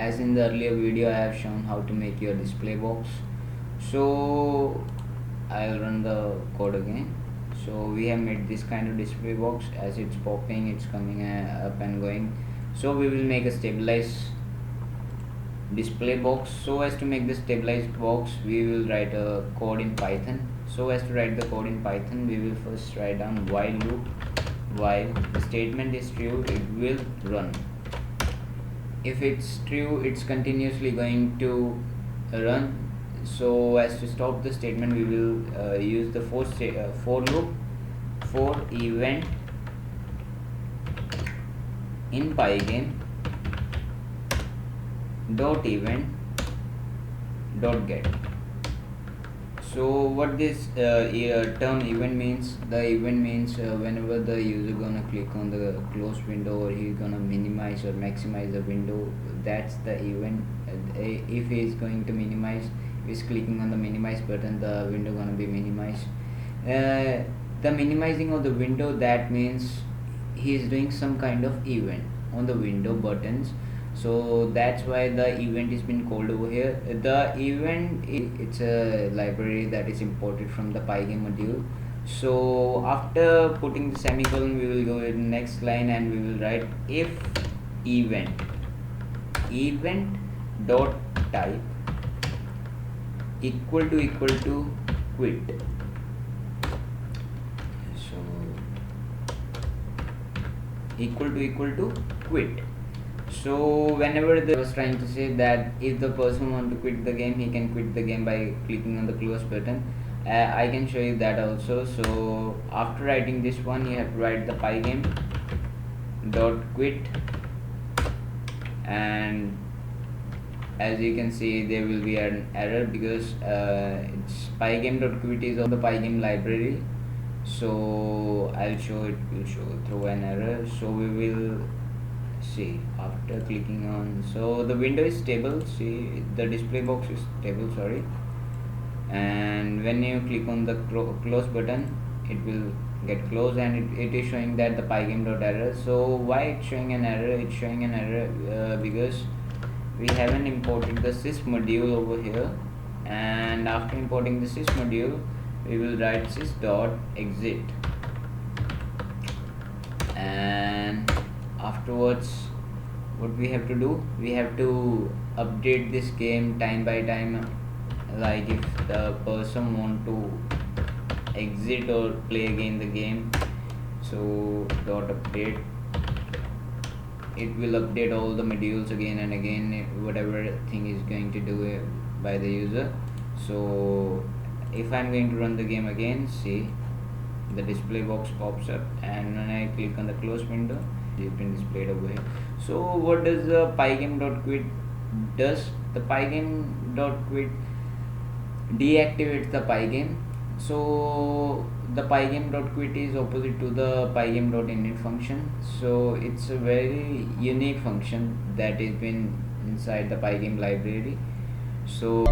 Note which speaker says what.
Speaker 1: as in the earlier video I have shown how to make your display box. So I'll run the code again. So we have made this kind of display box. As it's popping, it's coming up and going. So we will make a stabilized display box. So as to make the stabilized box, we will write a code in Python. So as to write the code in Python, we will first write down while loop. While the statement is true, it will run. If it's true, it's continuously going to run. So as to stop the statement, we will use the for loop for event in pygame dot event dot get. So what this term event means, the event means whenever the user gonna click on the close window, or he gonna minimize or maximize the window, that's the event. If he is going to minimize, if he's clicking on the minimize button, the window gonna be minimized. The minimizing of the window, that means he is doing some kind of event on the window buttons. So that's why the event is been called over here. The event, it's a library that is imported from the pygame module. So after putting the semicolon, we will go to the next line and we will write if event dot type equal to quit. So equal to quit. So whenever I was trying to say that if the person want to quit the game, he can quit the game by clicking on the close button. I can show you that also. So after writing this one, you have to write the pygame dot quit, and as you can see, there will be an error because it's pygame dot quit is on the pygame library. So I'll show it, will show through an error. So we will see after clicking on, so the window is stable, see the display box is stable, sorry, and when you click on the close button, it will get closed, and it is showing that the pygame dot error. So why it's showing an error? It's showing an error because we haven't imported the sys module over here, and after importing the sys module, we will write sys dot exit, and afterwards what we have to do, we have to update this game time by time. Like if the person want to exit or play again the game, so dot update, it will update all the modules again and again, whatever thing is going to do by the user. So if I'm going to run the game again, see the display box pops up, and when I click on the close window, it's been displayed over here. So what does the pygame.quit does? The pygame.quit deactivates the pygame. So the pygame.quit is opposite to the pygame.init function. So it's a very unique function that is been inside the pygame library. So